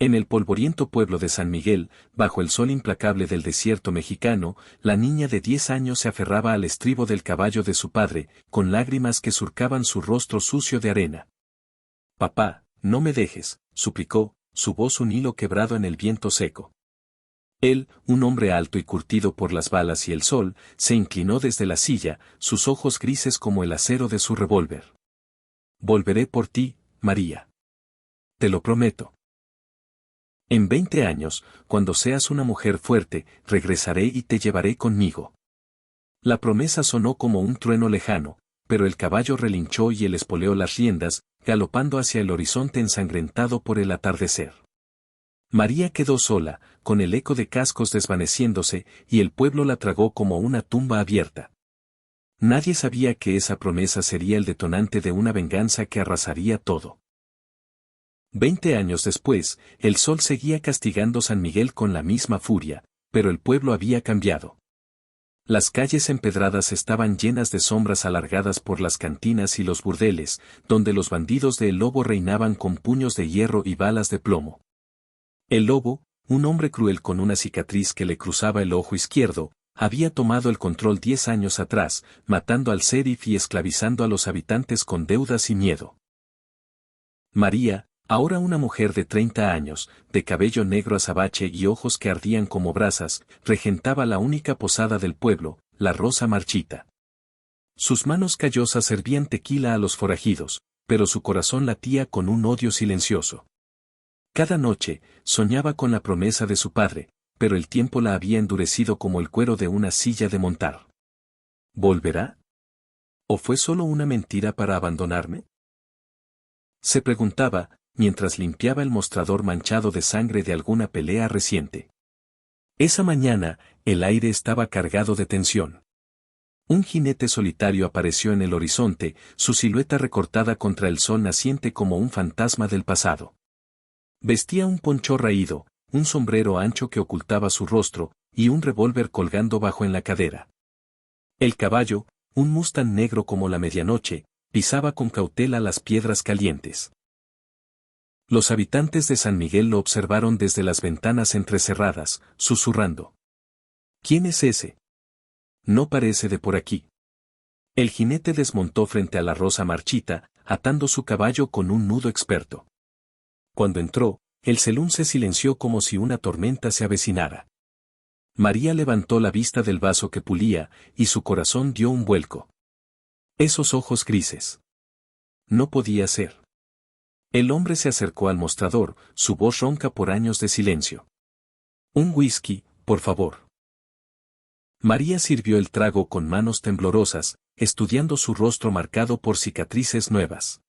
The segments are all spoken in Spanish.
En el polvoriento pueblo de San Miguel, bajo el sol implacable del desierto mexicano, la niña de 10 años se aferraba al estribo del caballo de su padre, con lágrimas que surcaban su rostro sucio de arena. «Papá, no me dejes», suplicó, su voz un hilo quebrado en el viento seco. Él, un hombre alto y curtido por las balas y el sol, se inclinó desde la silla, sus ojos grises como el acero de su revólver. «Volveré por ti, María. Te lo prometo. En 20 años, cuando seas una mujer fuerte, regresaré y te llevaré conmigo». La promesa sonó como un trueno lejano, pero el caballo relinchó y él espoleó las riendas, galopando hacia el horizonte ensangrentado por el atardecer. María quedó sola, con el eco de cascos desvaneciéndose, y el pueblo la tragó como una tumba abierta. Nadie sabía que esa promesa sería el detonante de una venganza que arrasaría todo. 20 años después, el sol seguía castigando San Miguel con la misma furia, pero el pueblo había cambiado. Las calles empedradas estaban llenas de sombras alargadas por las cantinas y los burdeles, donde los bandidos de El Lobo reinaban con puños de hierro y balas de plomo. El Lobo, un hombre cruel con una cicatriz que le cruzaba el ojo izquierdo, había tomado el control 10 años atrás, matando al sheriff y esclavizando a los habitantes con deudas y miedo. María, ahora una mujer de 30 años, de cabello negro azabache y ojos que ardían como brasas, regentaba la única posada del pueblo, la Rosa Marchita. Sus manos callosas servían tequila a los forajidos, pero su corazón latía con un odio silencioso. Cada noche, soñaba con la promesa de su padre, pero el tiempo la había endurecido como el cuero de una silla de montar. ¿Volverá? ¿O fue solo una mentira para abandonarme?, se preguntaba, mientras limpiaba el mostrador manchado de sangre de alguna pelea reciente. Esa mañana, el aire estaba cargado de tensión. Un jinete solitario apareció en el horizonte, su silueta recortada contra el sol naciente como un fantasma del pasado. Vestía un poncho raído, un sombrero ancho que ocultaba su rostro, y un revólver colgando bajo en la cadera. El caballo, un mustang negro como la medianoche, pisaba con cautela las piedras calientes. Los habitantes de San Miguel lo observaron desde las ventanas entrecerradas, susurrando. ¿Quién es ese? No parece de por aquí. El jinete desmontó frente a la Rosa Marchita, atando su caballo con un nudo experto. Cuando entró, el celún se silenció como si una tormenta se avecinara. María levantó la vista del vaso que pulía, y su corazón dio un vuelco. Esos ojos grises. No podía ser. El hombre se acercó al mostrador, su voz ronca por años de silencio. Un whisky, por favor. María sirvió el trago con manos temblorosas, estudiando su rostro marcado por cicatrices nuevas.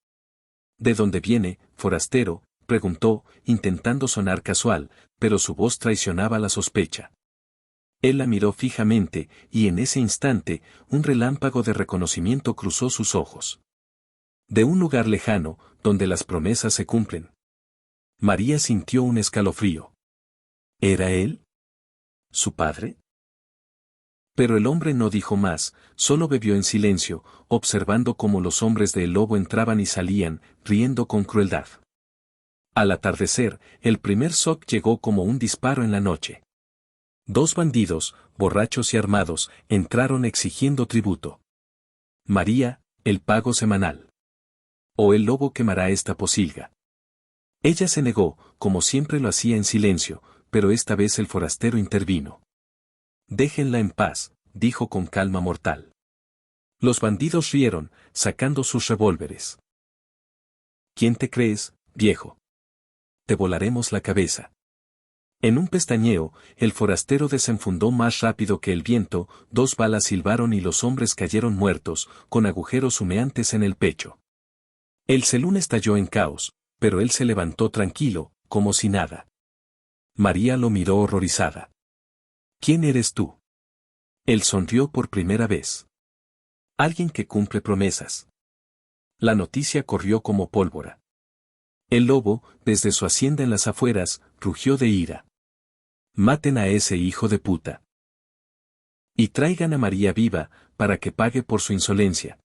¿De dónde viene, forastero?, preguntó, intentando sonar casual, pero su voz traicionaba la sospecha. Él la miró fijamente, y en ese instante, un relámpago de reconocimiento cruzó sus ojos. De un lugar lejano, donde las promesas se cumplen. María sintió un escalofrío. ¿Era él? ¿Su padre? Pero el hombre no dijo más, solo bebió en silencio, observando cómo los hombres de El Lobo entraban y salían, riendo con crueldad. Al atardecer, el primer SOC llegó como un disparo en la noche. 2 bandidos, borrachos y armados, entraron exigiendo tributo. María, el pago semanal. ¿O El Lobo quemará esta pocilga? Ella se negó, como siempre lo hacía en silencio, pero esta vez el forastero intervino. Déjenla en paz, dijo con calma mortal. Los bandidos rieron, sacando sus revólveres. ¿Quién te crees, viejo? Te volaremos la cabeza. En un pestañeo, el forastero desenfundó más rápido que el viento, 2 balas silbaron y los hombres cayeron muertos, con agujeros humeantes en el pecho. El celún estalló en caos, pero él se levantó tranquilo, como si nada. María lo miró horrorizada. ¿Quién eres tú? Él sonrió por primera vez. Alguien que cumple promesas. La noticia corrió como pólvora. El Lobo, desde su hacienda en las afueras, rugió de ira. Maten a ese hijo de puta. Y traigan a María viva, para que pague por su insolencia.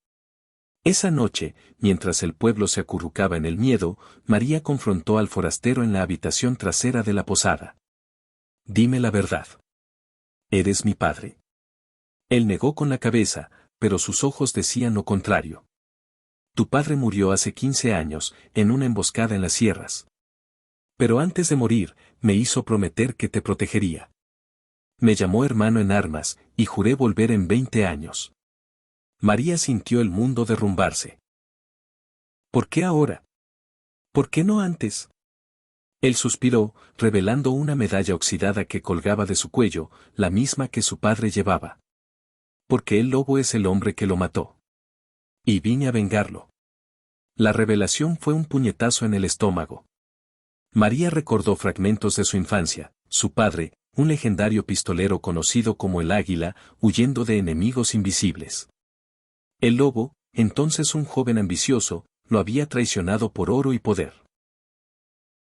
Esa noche, mientras el pueblo se acurrucaba en el miedo, María confrontó al forastero en la habitación trasera de la posada. «Dime la verdad. ¿Eres mi padre?». Él negó con la cabeza, pero sus ojos decían lo contrario. «Tu padre murió hace 15 años, en una emboscada en las sierras. Pero antes de morir, me hizo prometer que te protegería. Me llamó hermano en armas, y juré volver en 20 años». María sintió el mundo derrumbarse. «¿Por qué ahora? ¿Por qué no antes?». Él suspiró, revelando una medalla oxidada que colgaba de su cuello, la misma que su padre llevaba. «Porque el lobo es el hombre que lo mató. Y vine a vengarlo». La revelación fue un puñetazo en el estómago. María recordó fragmentos de su infancia, su padre, un legendario pistolero conocido como el Águila, huyendo de enemigos invisibles. El lobo, entonces un joven ambicioso, lo había traicionado por oro y poder.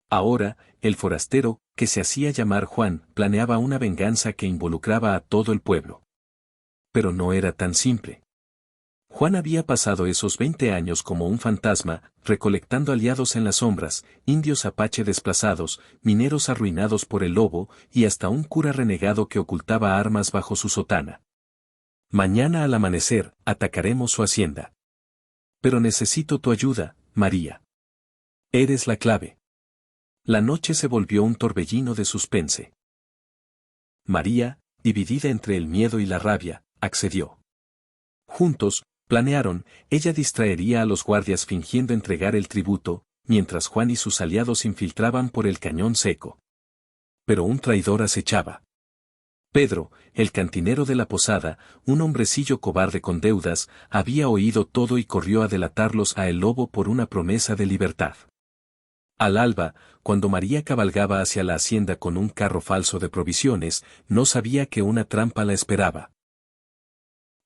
Ahora, el forastero, que se hacía llamar Juan, planeaba una venganza que involucraba a todo el pueblo. Pero no era tan simple. Juan había pasado esos 20 años como un fantasma, recolectando aliados en las sombras, indios apache desplazados, mineros arruinados por el lobo, y hasta un cura renegado que ocultaba armas bajo su sotana. «Mañana al amanecer, atacaremos su hacienda. Pero necesito tu ayuda, María. Eres la clave». La noche se volvió un torbellino de suspense. María, dividida entre el miedo y la rabia, accedió. Juntos, planearon, ella distraería a los guardias fingiendo entregar el tributo, mientras Juan y sus aliados infiltraban por el cañón seco. Pero un traidor acechaba. Pedro, el cantinero de la posada, un hombrecillo cobarde con deudas, había oído todo y corrió a delatarlos a el lobo por una promesa de libertad. Al alba, cuando María cabalgaba hacia la hacienda con un carro falso de provisiones, no sabía que una trampa la esperaba.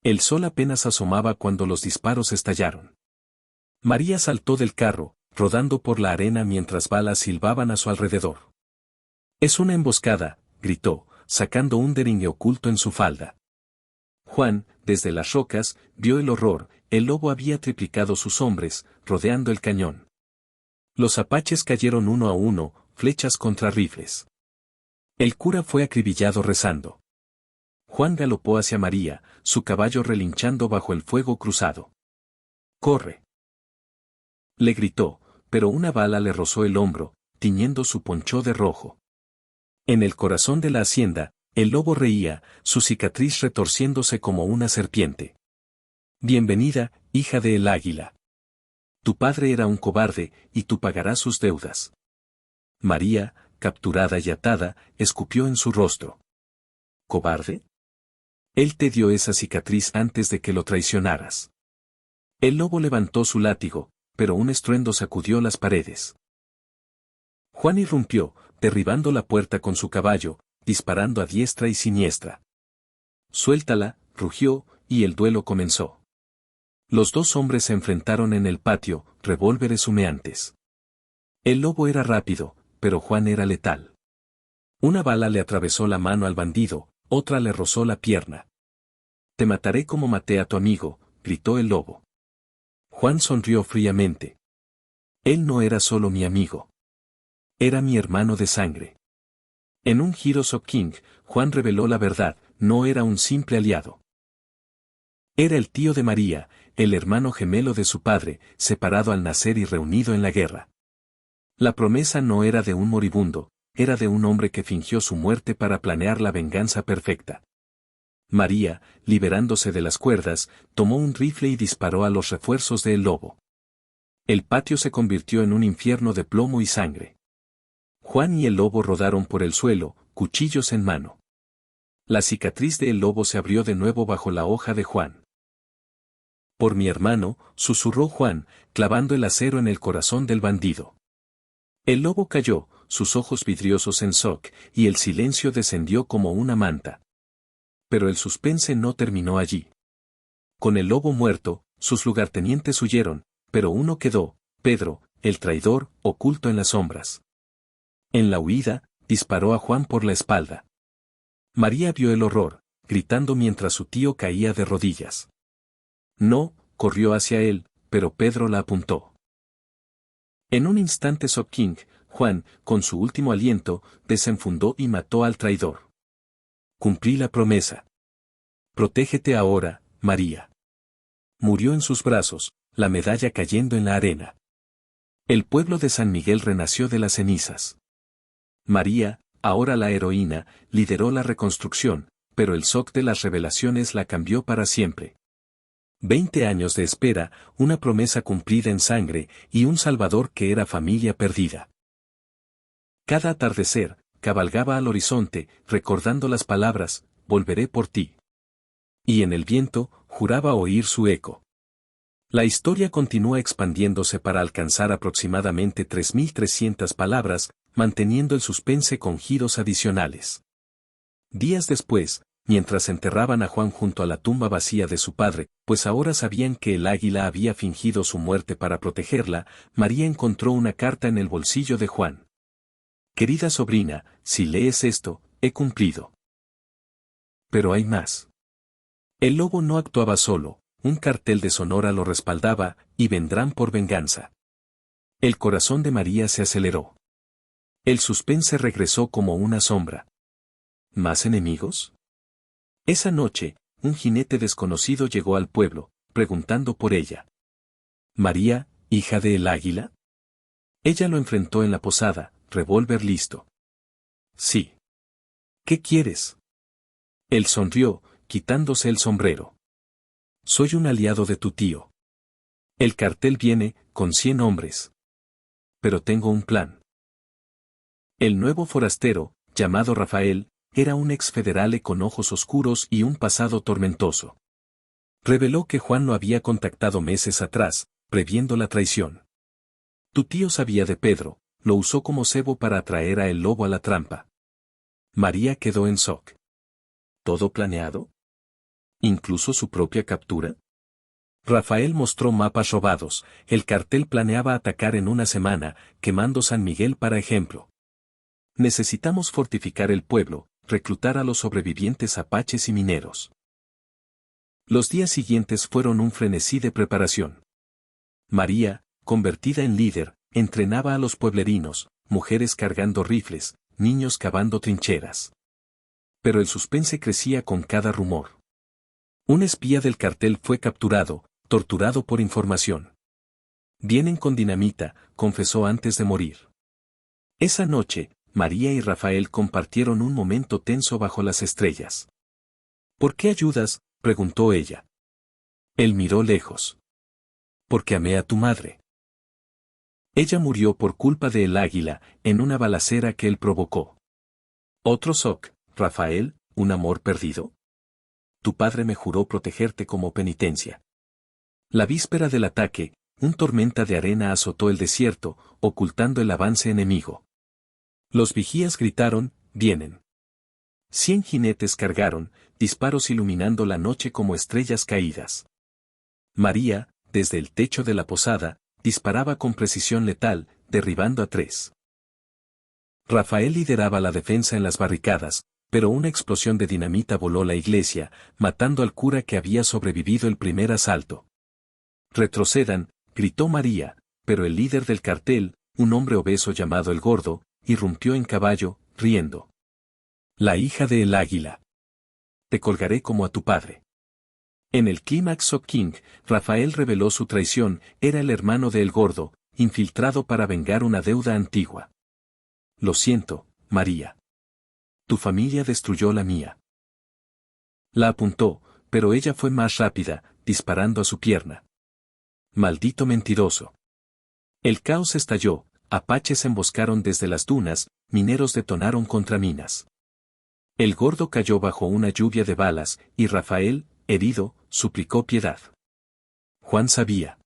El sol apenas asomaba cuando los disparos estallaron. María saltó del carro, rodando por la arena mientras balas silbaban a su alrededor. «Es una emboscada», gritó, sacando un deringue oculto en su falda. Juan, desde las rocas, vio el horror, el lobo había triplicado sus hombres, rodeando el cañón. Los apaches cayeron uno a uno, flechas contra rifles. El cura fue acribillado rezando. Juan galopó hacia María, su caballo relinchando bajo el fuego cruzado. «¡Corre!», le gritó, pero una bala le rozó el hombro, tiñendo su poncho de rojo. En el corazón de la hacienda, el lobo reía, su cicatriz retorciéndose como una serpiente. «Bienvenida, hija de el Águila. Tu padre era un cobarde, y tú pagarás sus deudas». María, capturada y atada, escupió en su rostro. «¿Cobarde? Él te dio esa cicatriz antes de que lo traicionaras». El lobo levantó su látigo, pero un estruendo sacudió las paredes. Juan irrumpió, derribando la puerta con su caballo, disparando a diestra y siniestra. «Suéltala», rugió, y el duelo comenzó. Los dos hombres se enfrentaron en el patio, revólveres humeantes. El lobo era rápido, pero Juan era letal. Una bala le atravesó la mano al bandido, otra le rozó la pierna. «Te mataré como maté a tu amigo», gritó el lobo. Juan sonrió fríamente. Él no era solo mi amigo. Era mi hermano de sangre. En un Heroes of King, Juan reveló la verdad, no era un simple aliado. Era el tío de María, el hermano gemelo de su padre, separado al nacer y reunido en la guerra. La promesa no era de un moribundo, era de un hombre que fingió su muerte para planear la venganza perfecta. María, liberándose de las cuerdas, tomó un rifle y disparó a los refuerzos del lobo. El patio se convirtió en un infierno de plomo y sangre. Juan y el lobo rodaron por el suelo, cuchillos en mano. La cicatriz del lobo se abrió de nuevo bajo la hoja de Juan. «Por mi hermano», susurró Juan, clavando el acero en el corazón del bandido. El lobo cayó, sus ojos vidriosos en shock, y el silencio descendió como una manta. Pero el suspense no terminó allí. Con el lobo muerto, sus lugartenientes huyeron, pero uno quedó, Pedro, el traidor, oculto en las sombras. En la huida, disparó a Juan por la espalda. María vio el horror, gritando mientras su tío caía de rodillas. No, corrió hacia él, pero Pedro la apuntó. En un instante King, Juan, con su último aliento, desenfundó y mató al traidor. Cumplí la promesa. Protégete ahora, María. Murió en sus brazos, la medalla cayendo en la arena. El pueblo de San Miguel renació de las cenizas. María, ahora la heroína, lideró la reconstrucción, pero el shock de las revelaciones la cambió para siempre. 20 años de espera, una promesa cumplida en sangre, y un Salvador que era familia perdida. Cada atardecer, cabalgaba al horizonte, recordando las palabras, volveré por ti. Y en el viento, juraba oír su eco. La historia continúa expandiéndose para alcanzar aproximadamente 3.300 palabras, manteniendo el suspense con giros adicionales. Días después, mientras enterraban a Juan junto a la tumba vacía de su padre, pues ahora sabían que el águila había fingido su muerte para protegerla, María encontró una carta en el bolsillo de Juan. Querida sobrina, si lees esto, he cumplido. Pero hay más. El lobo no actuaba solo, un cartel de Sonora lo respaldaba, y vendrán por venganza. El corazón de María se aceleró. El suspense regresó como una sombra. ¿Más enemigos? Esa noche, un jinete desconocido llegó al pueblo, preguntando por ella. ¿María, hija de el águila? Ella lo enfrentó en la posada, revólver listo. Sí. ¿Qué quieres? Él sonrió, quitándose el sombrero. Soy un aliado de tu tío. El cartel viene, con 100 hombres. Pero tengo un plan. El nuevo forastero, llamado Rafael, era un exfederale con ojos oscuros y un pasado tormentoso. Reveló que Juan lo había contactado meses atrás, previendo la traición. Tu tío sabía de Pedro, lo usó como cebo para atraer a el lobo a la trampa. María quedó en shock. ¿Todo planeado? ¿Incluso su propia captura? Rafael mostró mapas robados, el cartel planeaba atacar en una semana, quemando San Miguel para ejemplo. Necesitamos fortificar el pueblo, reclutar a los sobrevivientes apaches y mineros. Los días siguientes fueron un frenesí de preparación. María, convertida en líder, entrenaba a los pueblerinos, mujeres cargando rifles, niños cavando trincheras. Pero el suspense crecía con cada rumor. Un espía del cartel fue capturado, torturado por información. Vienen con dinamita, confesó antes de morir. Esa noche, María y Rafael compartieron un momento tenso bajo las estrellas. ¿Por qué ayudas?, preguntó ella. Él miró lejos. Porque amé a tu madre. Ella murió por culpa de el águila, en una balacera que él provocó. Otro shock, Rafael, un amor perdido. Tu padre me juró protegerte como penitencia. La víspera del ataque, un tormenta de arena azotó el desierto, ocultando el avance enemigo. Los vigías gritaron, vienen. 100 jinetes cargaron, disparos iluminando la noche como estrellas caídas. María, desde el techo de la posada, disparaba con precisión letal, derribando a 3. Rafael lideraba la defensa en las barricadas, pero una explosión de dinamita voló la iglesia, matando al cura que había sobrevivido el primer asalto. Retrocedan, gritó María, pero el líder del cartel, un hombre obeso llamado el Gordo, irrumpió en caballo, riendo. La hija de el águila. Te colgaré como a tu padre. En el clímax King, Rafael reveló su traición, era el hermano de el Gordo, infiltrado para vengar una deuda antigua. Lo siento, María. Tu familia destruyó la mía. La apuntó, pero ella fue más rápida, disparando a su pierna. Maldito mentiroso. El caos estalló, apaches emboscaron desde las dunas, mineros detonaron contra minas. El Gordo cayó bajo una lluvia de balas, y Rafael, herido, suplicó piedad. Juan sabía.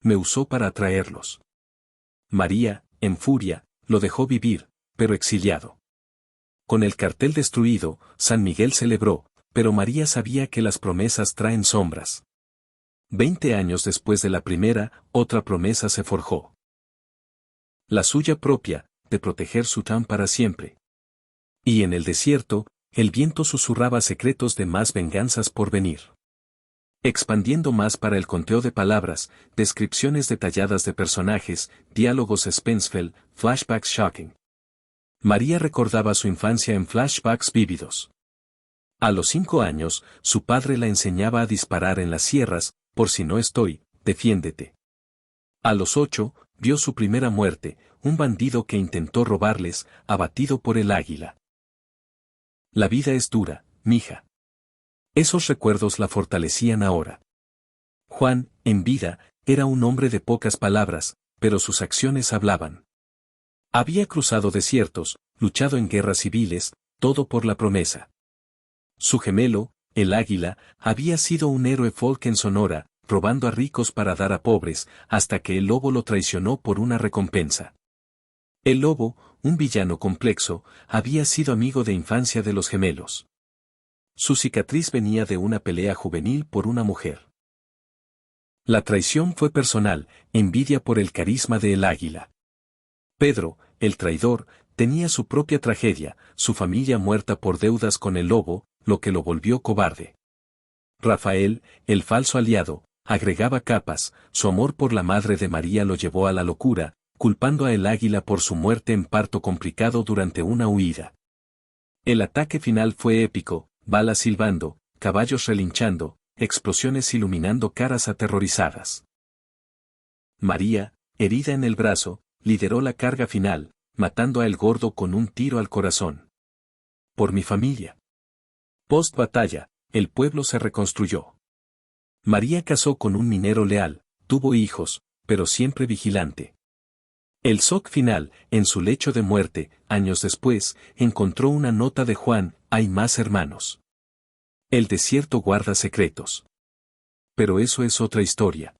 Me usó para atraerlos. María, en furia, lo dejó vivir, pero exiliado. Con el cartel destruido, San Miguel celebró, pero María sabía que las promesas traen sombras. 20 años después de la primera, otra promesa se forjó. La suya propia, de proteger Sután para siempre. Y en el desierto, el viento susurraba secretos de más venganzas por venir. Expandiendo más para el conteo de palabras, descripciones detalladas de personajes, diálogos Spenfeld, flashbacks shocking. María recordaba su infancia en flashbacks vívidos. A los 5 años, su padre la enseñaba a disparar en las sierras, por si no estoy, defiéndete. A los 8, vio su primera muerte, un bandido que intentó robarles, abatido por el águila. La vida es dura, mija. Esos recuerdos la fortalecían ahora. Juan, en vida, era un hombre de pocas palabras, pero sus acciones hablaban. Había cruzado desiertos, luchado en guerras civiles, todo por la promesa. Su gemelo, el águila, había sido un héroe folk en Sonora, robando a ricos para dar a pobres, hasta que el lobo lo traicionó por una recompensa. El lobo, un villano complejo, había sido amigo de infancia de los gemelos. Su cicatriz venía de una pelea juvenil por una mujer. La traición fue personal, envidia por el carisma de el águila. Pedro, el traidor, tenía su propia tragedia, su familia muerta por deudas con el lobo, lo que lo volvió cobarde. Rafael, el falso aliado, agregaba capas, su amor por la madre de María lo llevó a la locura, culpando a el águila por su muerte en parto complicado durante una huida. El ataque final fue épico, balas silbando, caballos relinchando, explosiones iluminando caras aterrorizadas. María, herida en el brazo, lideró la carga final, matando a El Gordo con un tiro al corazón. Por mi familia. Post batalla, el pueblo se reconstruyó. María casó con un minero leal, tuvo hijos, pero siempre vigilante. El shock final, en su lecho de muerte, años después, encontró una nota de Juan, hay más hermanos. El desierto guarda secretos. Pero eso es otra historia.